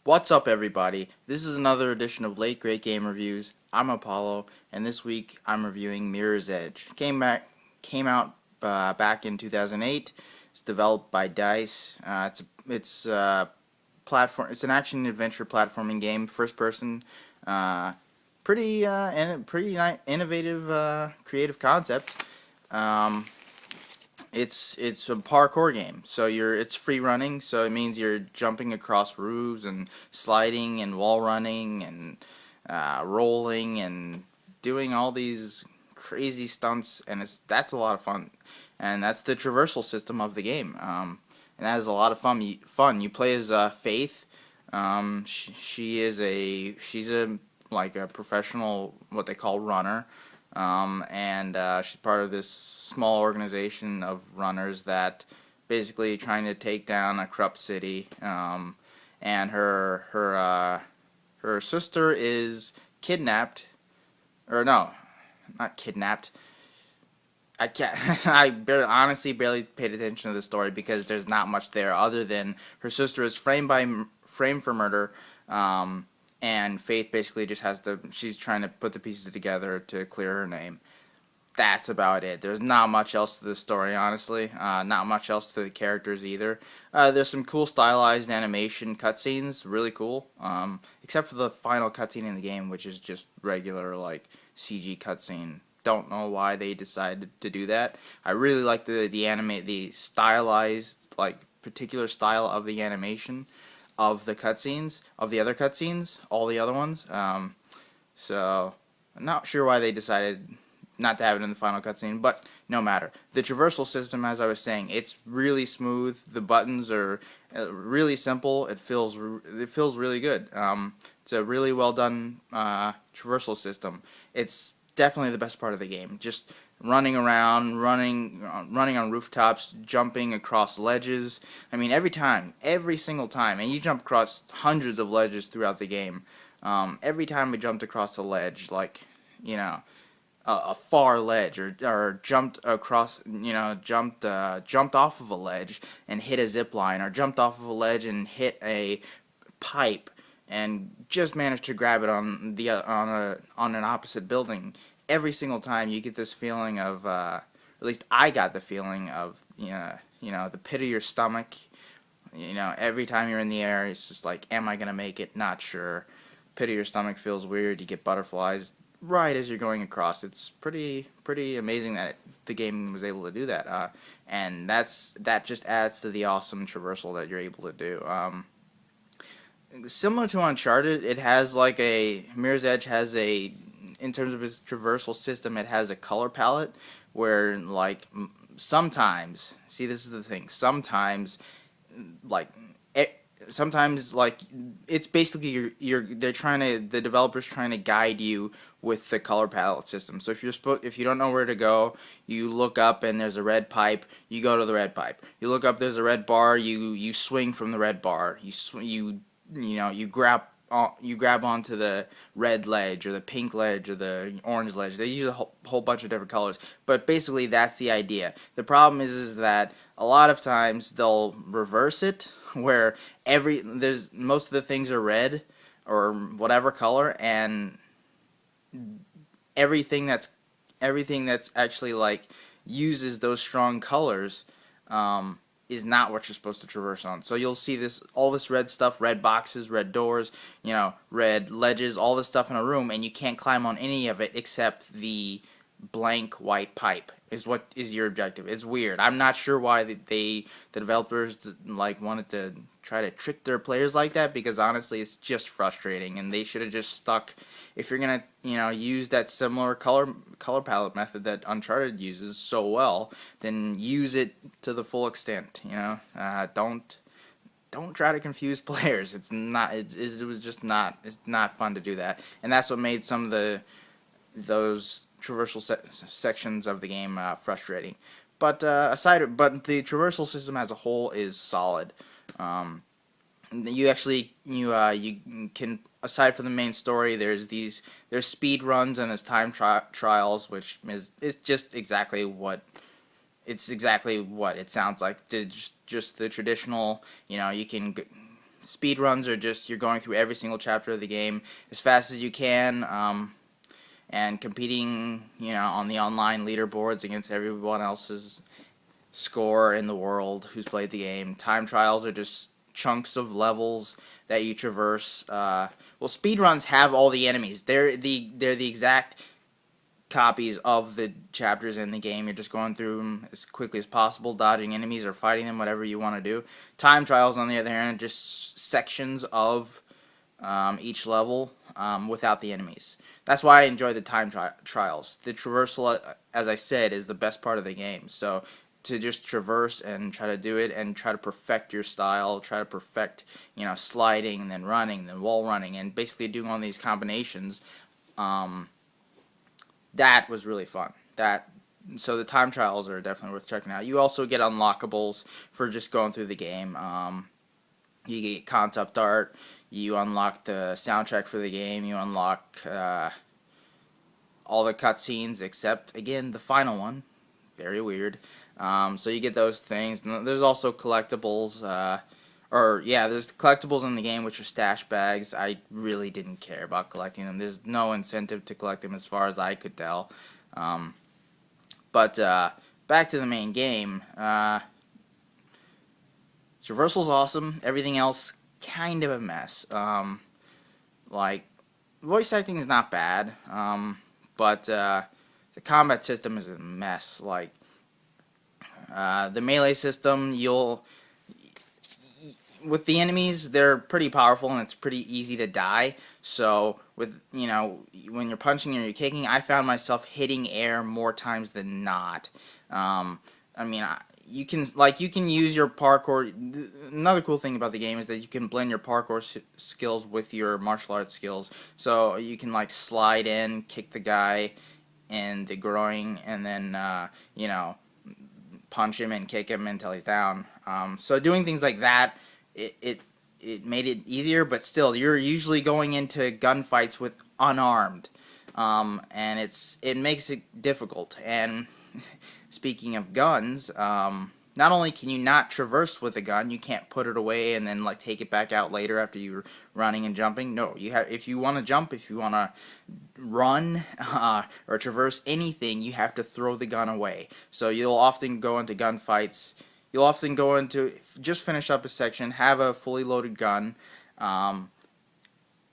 What's up, everybody? This is another edition of Late Great Game Reviews. I'm Apollo, and this week I'm reviewing Mirror's Edge. Came out back in 2008. It's developed by Dice. It's platform. It's an action adventure platforming game, first person. Uh, pretty innovative, creative concept. Um, it's a parkour game, so it's free running, so it means you're jumping across roofs and sliding and wall running and rolling and doing all these crazy stunts, and that's a lot of fun, and that's the traversal system of the game. And that is a lot of fun. You play as Faith. She's a like a professional, what they call runner, and she's part of this small organization of runners that basically trying to take down a corrupt city. And her sister is kidnapped, or no, not kidnapped. I can't. Honestly barely paid attention to the story because there's not much there other than her sister is framed for murder. And Faith basically just has to. She's trying to put the pieces together to clear her name. That's about it. There's not much else to the story, honestly. Not much else to the characters either. There's some cool stylized animation cutscenes, really cool. Except for the final cutscene in the game, which is just regular like CG cutscene. Don't know why they decided to do that. I really like the stylized like particular style of the animation of the cutscenes, of the other cutscenes, all the other ones. So I'm not sure why they decided not to have it in the final cutscene, but no matter. The traversal system, as I was saying, it's really smooth. The buttons are really simple. It feels really good. It's a really well done traversal system. It's definitely the best part of the game. Just running around, running on rooftops, jumping across ledges. I mean, every single time, and you jump across hundreds of ledges throughout the game. Every time we jumped across a ledge, like a far ledge, or jumped across, jumped off of a ledge and hit a zip line, or jumped off of a ledge and hit a pipe and just managed to grab it on an opposite building. Every single time you get this feeling of, at least I got the feeling of, the pit of your stomach. Every time you're in the air, it's just like, am I gonna make it? Not sure. Pit of your stomach feels weird. You get butterflies right as you're going across. It's pretty amazing that the game was able to do that, and that just adds to the awesome traversal that you're able to do. Similar to Uncharted, it has like Mirror's Edge has in terms of its traversal system, it has a color palette where like sometimes, see, this is the thing, like sometimes like it's basically the developers trying to guide you with the color palette system. So if you don't know where to go, you look up and there's a red pipe, you go to the red pipe. You look up, there's a red bar, you swing from the red bar. You grab onto the red ledge or the pink ledge or the orange ledge. They use a whole bunch of different colors, but basically that's the idea. The problem is that a lot of times they'll reverse it, where most of the things are red or whatever color, and everything that's actually like uses those strong colors is not what you're supposed to traverse on. So you'll see all this red stuff, red boxes, red doors, red ledges, all this stuff in a room, and you can't climb on any of it except the blank white pipe is what is your objective. It's weird. I'm not sure why the developers like wanted to try to trick their players like that, because honestly it's just frustrating, and they should have just stuck, if you're gonna use that similar color palette method that Uncharted uses so well, then use it to the full extent. Don't try to confuse players. It's not fun to do that, and that's what made some of those traversal sections of the game frustrating. But but the traversal system as a whole is solid. You can, aside from the main story, there's speed runs and there's time trials, which is just exactly what it sounds like. Just the traditional. You can speed runs are just you're going through every single chapter of the game as fast as you can, and competing, on the online leaderboards against everyone else's score in the world who's played the game. Time trials are just chunks of levels that you traverse. Well, speed runs have all the enemies. They're the exact copies of the chapters in the game. You're just going through them as quickly as possible, dodging enemies or fighting them, whatever you want to do. Time trials, on the other hand, are just sections of each level without the enemies. That's why I enjoy the time trials. The traversal, as I said, is the best part of the game. So to just traverse and try to do it and try to perfect your style, try to perfect, sliding and then running, then wall running, and basically doing all these combinations. That was really fun. So the time trials are definitely worth checking out. You also get unlockables for just going through the game. You get concept art. You unlock the soundtrack for the game. You unlock all the cutscenes except, again, the final one. Very weird. So you get those things. And there's also collectibles. There's collectibles in the game, which are stash bags. I really didn't care about collecting them. There's no incentive to collect them as far as I could tell. But back to the main game. Traversal's awesome. Everything else, kind of a mess. Voice acting is not bad, but the combat system is a mess. The melee system, with the enemies, they're pretty powerful and it's pretty easy to die. So when you're punching or you're kicking, I found myself hitting air more times than not. You can use your parkour. Another cool thing about the game is that you can blend your parkour skills with your martial arts skills. So you can slide in, kick the guy in the groin, and then punch him and kick him until he's down. So doing things like that, it made it easier, but still, you're usually going into gunfights with unarmed, and it makes it difficult. And speaking of guns, not only can you not traverse with a gun, you can't put it away and then take it back out later after you're running and jumping. No, if you want to jump, if you want to run or traverse anything, you have to throw the gun away. So you'll often go into gunfights. You'll often go into, just finish up a section, have a fully loaded gun, and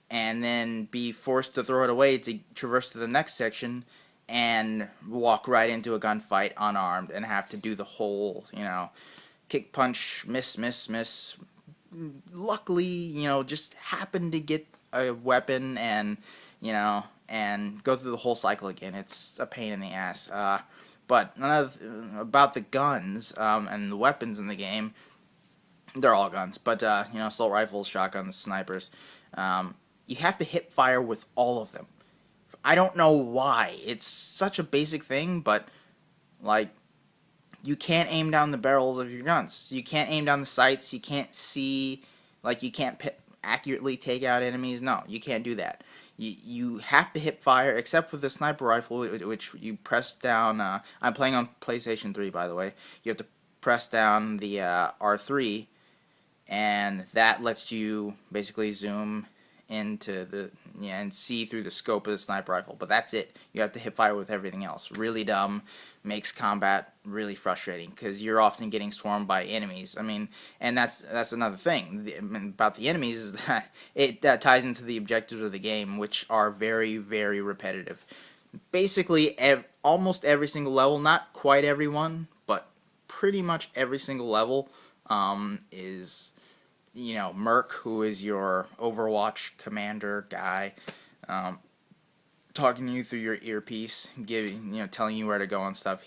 then be forced to throw it away to traverse to the next section and walk right into a gunfight unarmed and have to do the whole, kick, punch, miss, miss, miss. Luckily, just happen to get a weapon and go through the whole cycle again. It's a pain in the ass. But about the guns and the weapons in the game, they're all guns. But assault rifles, shotguns, snipers. You have to hip fire with all of them. I don't know why. It's such a basic thing, but you can't aim down the barrels of your guns. You can't aim down the sights. You can't see, you can't accurately take out enemies. No, you can't do that. You have to hip fire, except with the sniper rifle, which you press down. I'm playing on PlayStation 3, by the way. You have to press down the R3, and that lets you basically zoom into and see through the scope of the sniper rifle. But that's it. You have to hip fire with everything else. Really dumb. Makes combat really frustrating because you're often getting swarmed by enemies. And that's another thing about the enemies is that it ties into the objectives of the game, which are very, very repetitive. Basically, almost every single level, not quite every one, but pretty much every single level is Merc, who is your Overwatch commander guy, talking to you through your earpiece, telling you where to go and stuff.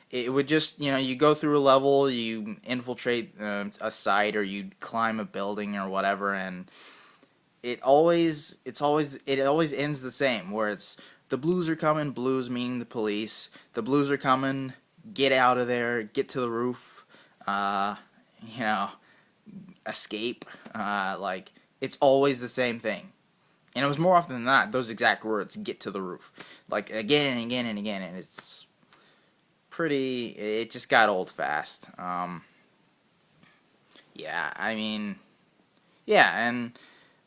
It would just, you go through a level, you infiltrate a site, or you climb a building or whatever, and it always ends the same, where it's the blues are coming, blues meaning the police. The blues are coming, get out of there, get to the roof, escape. It's always the same thing. And it was more often than not those exact words, get to the roof. Again and again and again, and it's pretty, it just got old fast. Yeah, Yeah, and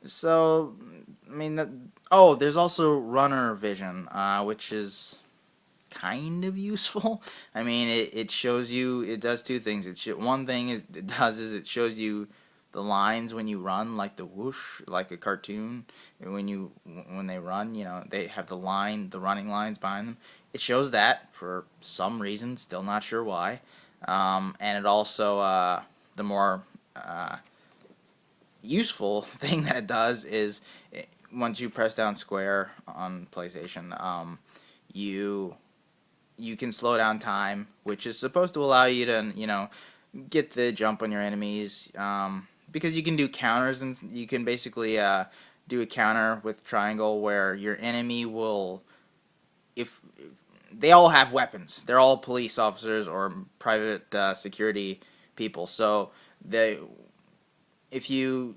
so I mean, oh, there's also runner vision, which is kind of useful. I mean, it shows you. It does two things. One thing is it does is it shows you the lines when you run, like the whoosh, like a cartoon. When they run, they have the running lines behind them. It shows that for some reason, still not sure why. And it also the more useful thing that it does is once you press down square on PlayStation, you you can slow down time, which is supposed to allow you to, get the jump on your enemies. Because you can do counters, and you can basically do a counter with triangle where your enemy will, if they all have weapons, they're all police officers or private security people. So they, if you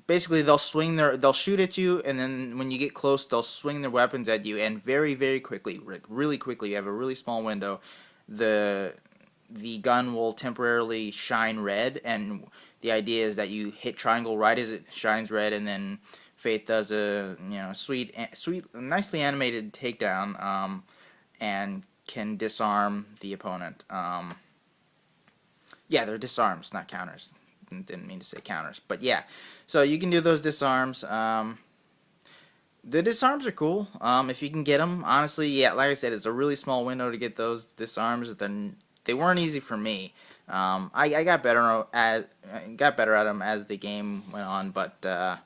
basically they'll shoot at you, and then when you get close they'll swing their weapons at you, and very very quickly, really quickly, you have a really small window, the the gun will temporarily shine red, and the idea is that you hit triangle right as it shines red, and then Faith does a sweet nicely animated takedown, and can disarm the opponent. Yeah, they're disarms, not counters. Didn't mean to say counters, but yeah. So you can do those disarms. The disarms are cool if you can get them. Honestly, yeah, like I said, it's a really small window to get those disarms. Then they weren't easy for me. I got better at them as the game went on, but they're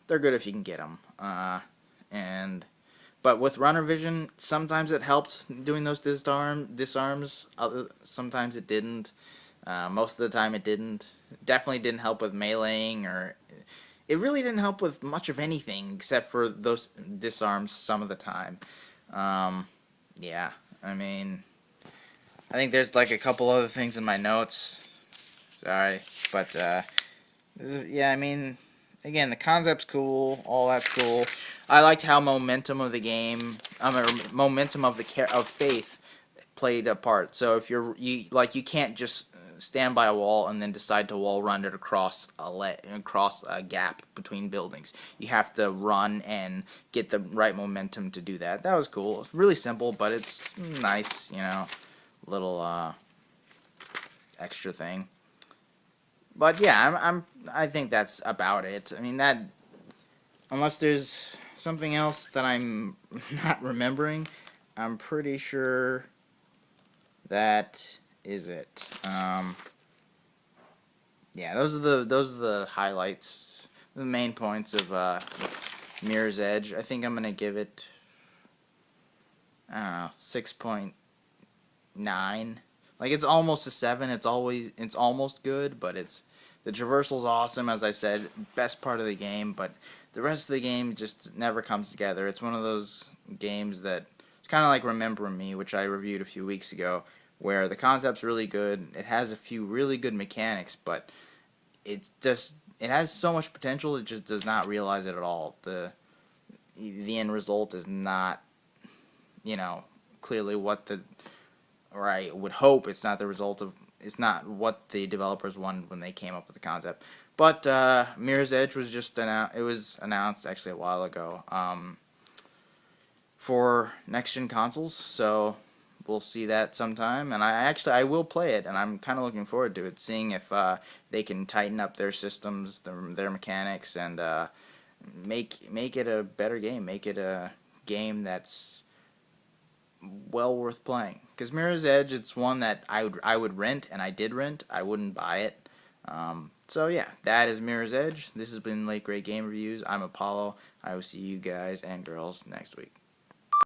good if you can get them. And but with runner vision, sometimes it helped doing those disarms. Sometimes it didn't. Most of the time it didn't. Definitely didn't help with meleeing, or it really didn't help with much of anything except for those disarms some of the time. Yeah, I mean, I think there's like a couple other things in my notes. Sorry, but yeah, I mean, again, the concept's cool, all that's cool. I liked how momentum of the game, or momentum of of Faith played a part. So if you can't just stand by a wall and then decide to wall run it across a gap between buildings. You have to run and get the right momentum to do that. That was cool. It's really simple, but it's nice, little extra thing. But yeah, I think that's about it. I mean, that unless there's something else that I'm not remembering, I'm pretty sure that is it. Yeah, those are the highlights, the main points of Mirror's Edge. I think I'm gonna give it, I don't know, 6.9. Like, it's almost a 7. It's almost good, but the traversal's awesome, as I said, best part of the game, but the rest of the game just never comes together. It's one of those games that it's kind of like Remember Me, which I reviewed a few weeks ago, where the concept's really good. It has a few really good mechanics, but it has so much potential. It just does not realize it at all. The end result is not, clearly or I would hope it's not the result of. It's not what the developers wanted when they came up with the concept. But Mirror's Edge was just announced. It was announced actually a while ago for next gen consoles. So we'll see that sometime, and I will play it, and I'm kind of looking forward to it, seeing if they can tighten up their systems, their mechanics, and make it a better game, make it a game that's well worth playing. Because Mirror's Edge, it's one that I would rent, and I did rent. I wouldn't buy it. So yeah, that is Mirror's Edge. This has been Late Great Game Reviews. I'm Apollo. I will see you guys and girls next week.